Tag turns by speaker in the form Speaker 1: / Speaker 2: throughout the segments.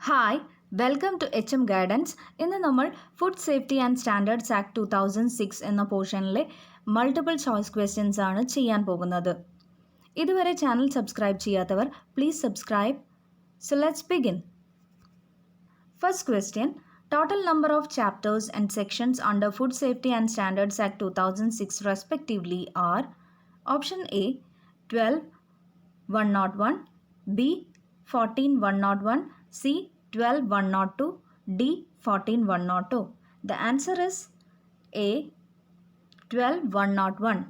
Speaker 1: Hi welcome to HM guidance. ഇന്ന് നമ്മൾ food safety and standards act 2006 എന്ന പോർഷനിലെ multiple choice questions ആണ് ചെയ്യാൻ പോകുന്നത്. ഇതുവരെ ചാനൽ സബ്സ്ക്രൈബ് ചെയ്യാത്തവർ please subscribe. So let's begin. First question, total number of chapters and sections under Food Safety and Standards Act 2006 respectively are option A 12,101, B 14,101, C 12,102, D 14,102. The answer is A 12,101.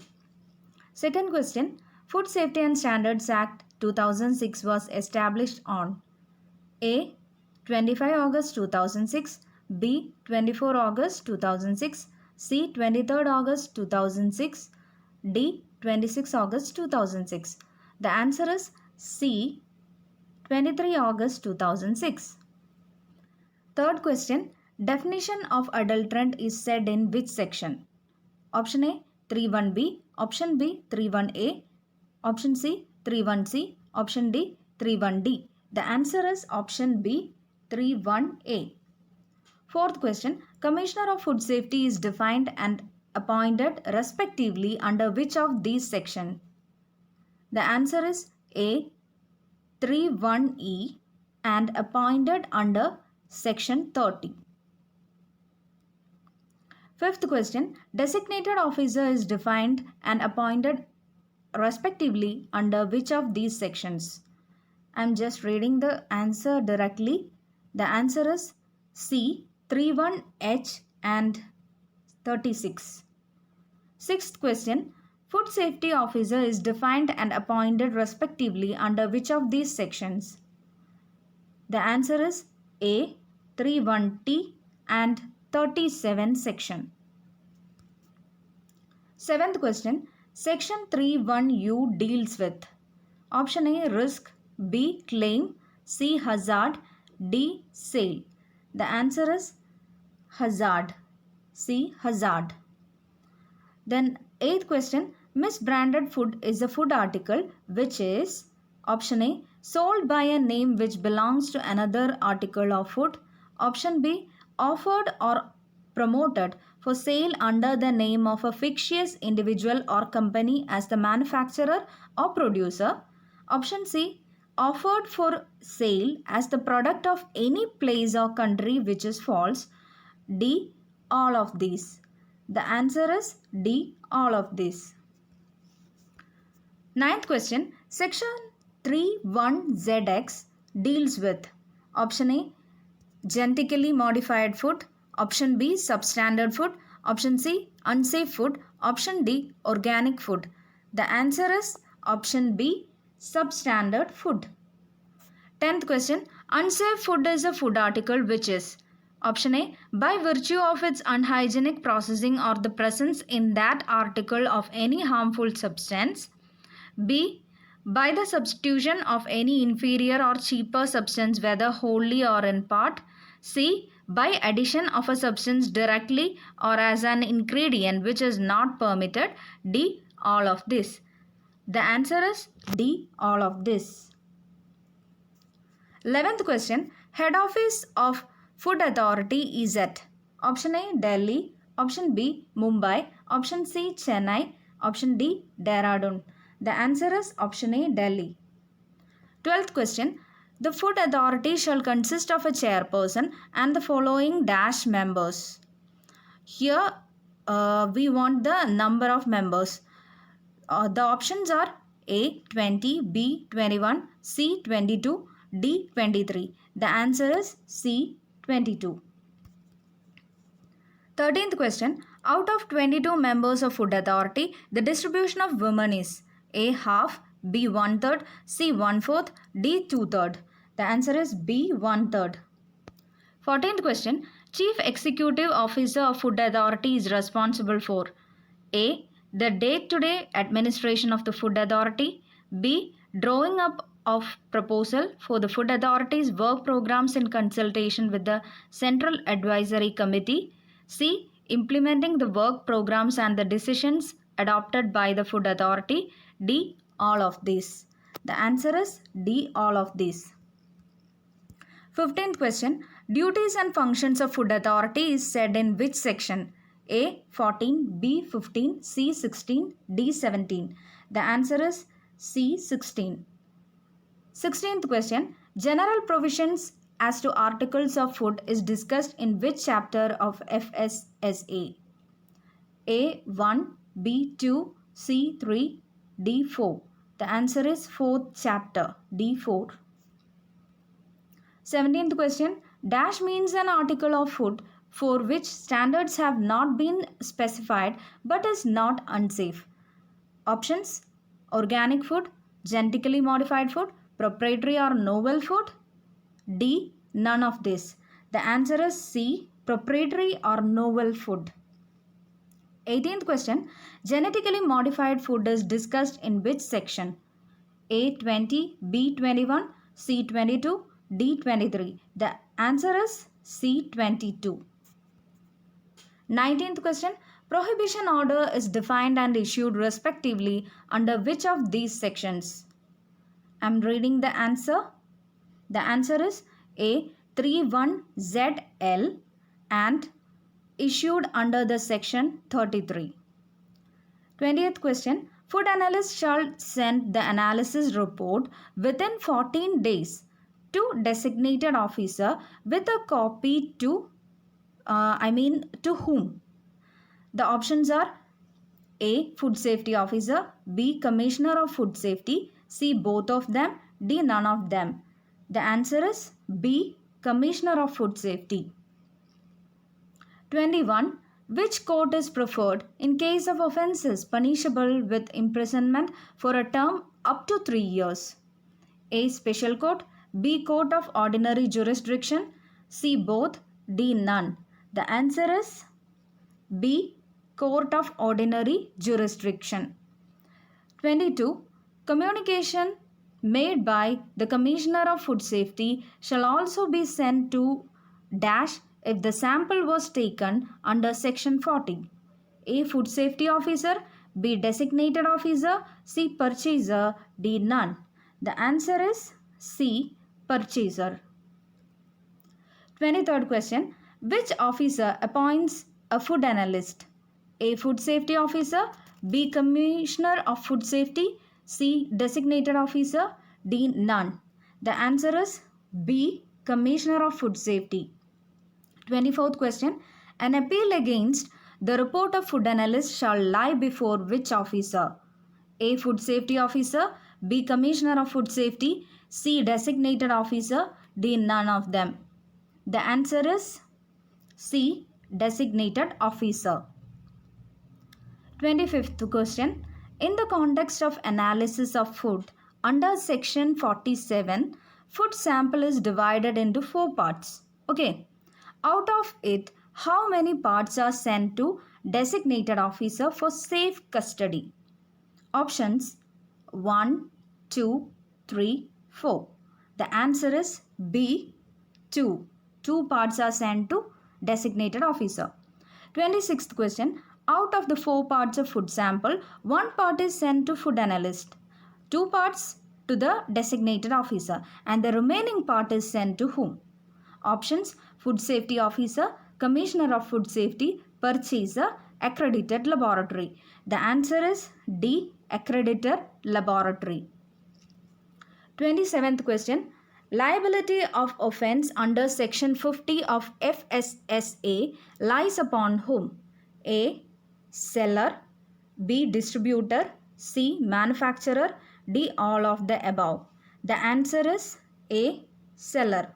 Speaker 1: Second question, Food Safety and Standards Act 2006 was established on A 25 August 2006, B 24 August 2006, C 23rd August 2006, D 26 August 2006. The answer is C 23 August 2006. Third question, definition of adulterant is said in which section? Option A 31B, option B 31A, option C 31C, option D 31D. The answer is option B 31A. Fourth question, Commissioner of Food Safety is defined and appointed respectively under which of these sections? The answer is A 31E and appointed under section 30. Fifth question, designated officer is defined and appointed respectively under which of these sections? I am just reading the answer directly. The answer is C 31H and 36. Sixth question, food safety officer is defined and appointed respectively under which of these sections? The answer is A 31T and 37 section. Seventh question, section 31U deals with option A risk, B claim, C hazard, D sale. The answer is hazard, C hazard. Then eighth question, misbranded food is a food article which is option A sold by a name which belongs to another article of food, option B offered or promoted for sale under the name of a fictitious individual or company as the manufacturer or producer, option C offered for sale as the product of any place or country which is false, D all of these. The answer is D all of these. Ninth question, section 31ZX deals with option A genetically modified food, option B substandard food, option C unsafe food, option D organic food. The answer is option B substandard food. 10th question, unsafe food is a food article which is option A by virtue of its unhygienic processing or the presence in that article of any harmful substance, B by the substitution of any inferior or cheaper substance whether wholly or in part, C by addition of a substance directly or as an ingredient which is not permitted, D all of this. The answer is D all of this. 11th question, head office of food authority is at option A Delhi, option B Mumbai, option C Chennai, option D Dehradun. The answer is option A Delhi. 12th question, the food authority shall consist of a chairperson and the following dash members. Here we want the number of members. The options are A 20, B 21, C 22, D 23. The answer is C 22. 13th question, out of 22 members of food authority, the distribution of women is A half, B 1/3, C 1/4, D 2/3. The answer is B 1/3. 14th question, chief executive officer of food authority is responsible for A the day-to-day administration of the food authority, B drawing up of proposal for the food authority's work programs in consultation with the Central Advisory Committee, C implementing the work programs and the decisions adopted by the food authority, D all of these. The answer is D all of these. 15th question. Duties and functions of food authority is said in which section? A. 14, B. 15, C. 16, D. 17. The answer is C. 16. 16th question. General provisions as to articles of food is discussed in which chapter of FSSA? A. 1, B. 2, C. 3, D. 4. The answer is 4th chapter, D. 4. 17th question. Dash means an article of food for which standards have not been specified but is not unsafe. Options: organic food, genetically modified food, proprietary or novel food. D. None of this. The answer is C. Proprietary or novel food. 18th question. Genetically modified food is discussed in which section? A. 20, B. 21, C. 22, D. 23. The answer is C. 22. 19th question. Prohibition order is defined and issued respectively under which of these sections? I am reading the answer. The answer is A. 31ZL and issued under the section 33. 20th question. Food analyst shall send the analysis report within 14 days to designated officer with a copy to whom? The options are A. Food safety officer, B. Commissioner of food safety, C. Both of them, D. None of them. The answer is B. Commissioner of food safety. 21. Which court is preferred in case of offences punishable with imprisonment for a term up to 3 years? A. Special court, B. Court of ordinary jurisdiction, C. Both, D. None. The answer is B. Court of ordinary jurisdiction. 22. Communication made by the Commissioner of Food Safety shall also be sent to dash if the sample was taken under section 40. A. Food safety officer, B. Designated officer, C. Purchaser, D. None. The answer is C. Purchaser. 23rd question. Which officer appoints a food analyst? A. Food safety officer, B. Commissioner of food safety, C. Designated officer, D. None. The answer is B. Commissioner of food safety. 24th question. An appeal against the report of food analyst shall lie before which officer? A. Food safety officer, B. Commissioner of food safety, C. Designated officer, D. None of them. The answer is C. Designated officer. 25th question. In the context of analysis of food, under section 47, food sample is divided into 4 parts. Okay. Out of it, how many parts are sent to designated officer for safe custody? Options 1, 2, 3, 4. The answer is B. 2. 2 parts are sent to designated officer. 26th question. Out of the 4 parts of food sample, 1 part is sent to food analyst, 2 parts to the designated officer, and the remaining part is sent to whom? Options: Food Safety Officer, Commissioner of Food Safety, Purchaser, Accredited Laboratory. The answer is D. Accredited Laboratory. 27th question. Liability of offence under section 50 of FSSA lies upon whom? A. Seller, B. Distributor, C. Manufacturer, D. All of the above. The answer is A. Seller.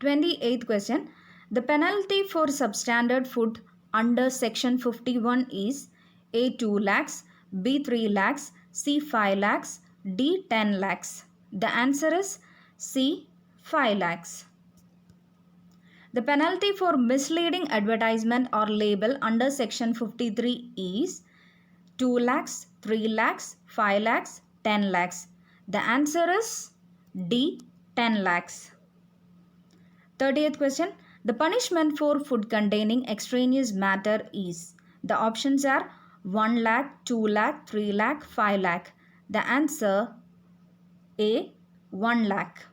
Speaker 1: 28th question. The penalty for substandard food under section 51 is A. 2 lakhs, B. 3 lakhs, C. 5 lakhs, D. 10 lakhs. The answer is C. 5 lakhs. The penalty for misleading advertisement or label under section 53 is 2 lakhs, 3 lakhs, 5 lakhs, 10 lakhs. The answer is D. 10 lakhs. 30th question. The punishment for food containing extraneous matter is. The options are 1 lakh, 2 lakh, 3 lakh, 5 lakh. The answer A. 1 lakh.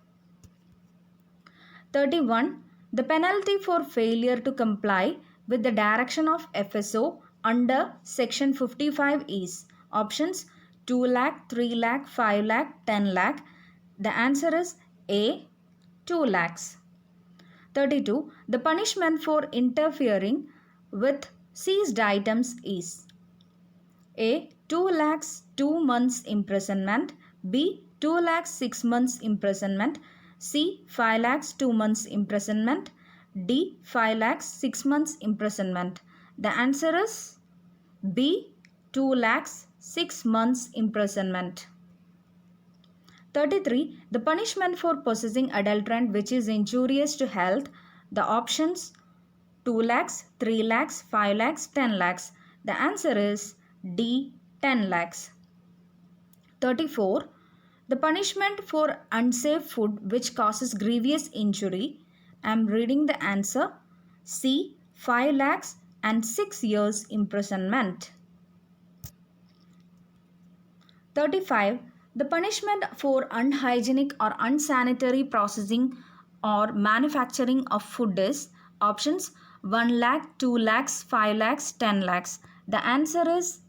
Speaker 1: 31. The penalty for failure to comply with the direction of FSO under Section 55 is options 2 lakh, 3 lakh, 5 lakh, 10 lakh. The answer is A. 2 lakhs. 32. The punishment for interfering with seized items is A. 2 lakhs 2 months imprisonment, B. 2 lakhs 6 months imprisonment, C. 5 lakhs 2 months imprisonment, D. 5 lakhs 6 months imprisonment. The answer is B. 2 lakhs 6 months imprisonment. 33. The punishment for possessing adulterant which is injurious to health. The options 2 lakhs, 3 lakhs, 5 lakhs, 10 lakhs. The answer is D. 10 lakhs. 34. The punishment for unsafe food which causes grievous injury. I am reading the answer. C. 5 lakhs and 6 years imprisonment. 35. The punishment for unhygienic or unsanitary processing or manufacturing of food is options 1 lakh, 2 lakhs, 5 lakhs, 10 lakhs. The answer is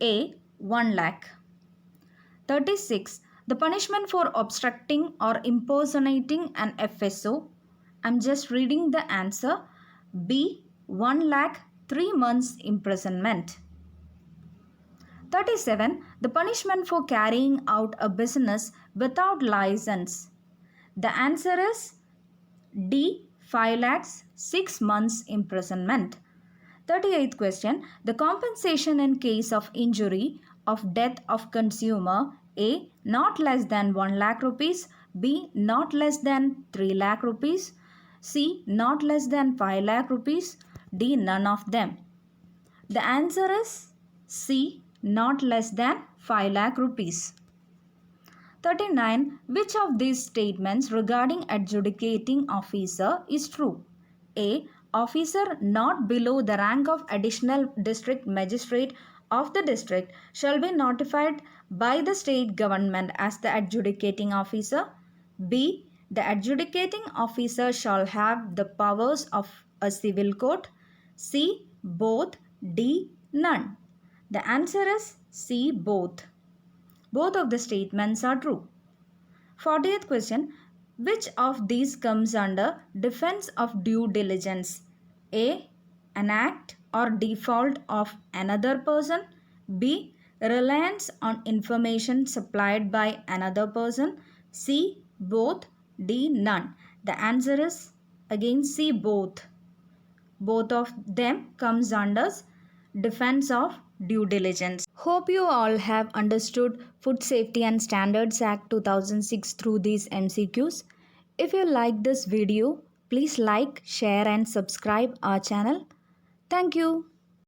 Speaker 1: A. 1 lakh. 36. The punishment for obstructing or impersonating an FSO. I'm just reading the answer. B. 1 lakh 3 months imprisonment. 37. The punishment for carrying out a business without license. The answer is D. 5 lakhs 6 months imprisonment. 38th question. The compensation in case of injury of death of consumer. A. Not less than 1 lakh rupees. B. Not less than 3 lakh rupees. C. Not less than 5 lakh rupees. D. None of them. The answer is C. Not less than 5 lakh rupees. 39. Which of these statements regarding adjudicating officer is true? A. Officer not below the rank of additional district magistrate of the district shall be notified by the state government as the adjudicating officer. B. The adjudicating officer shall have the powers of a civil court. C. Both. D. None. The answer is C. Both. Both of the statements are true. 40th question. Which of these comes under defense of due diligence? A. An act or default of another person. B. Reliance on information supplied by another person. C. Both. D. None. The answer is again C. Both. Both of them comes under defense of due diligence. Hope you all have understood Food Safety and Standards Act 2006 through these MCQs. If you like this video, please like, share and subscribe our channel. Thank you.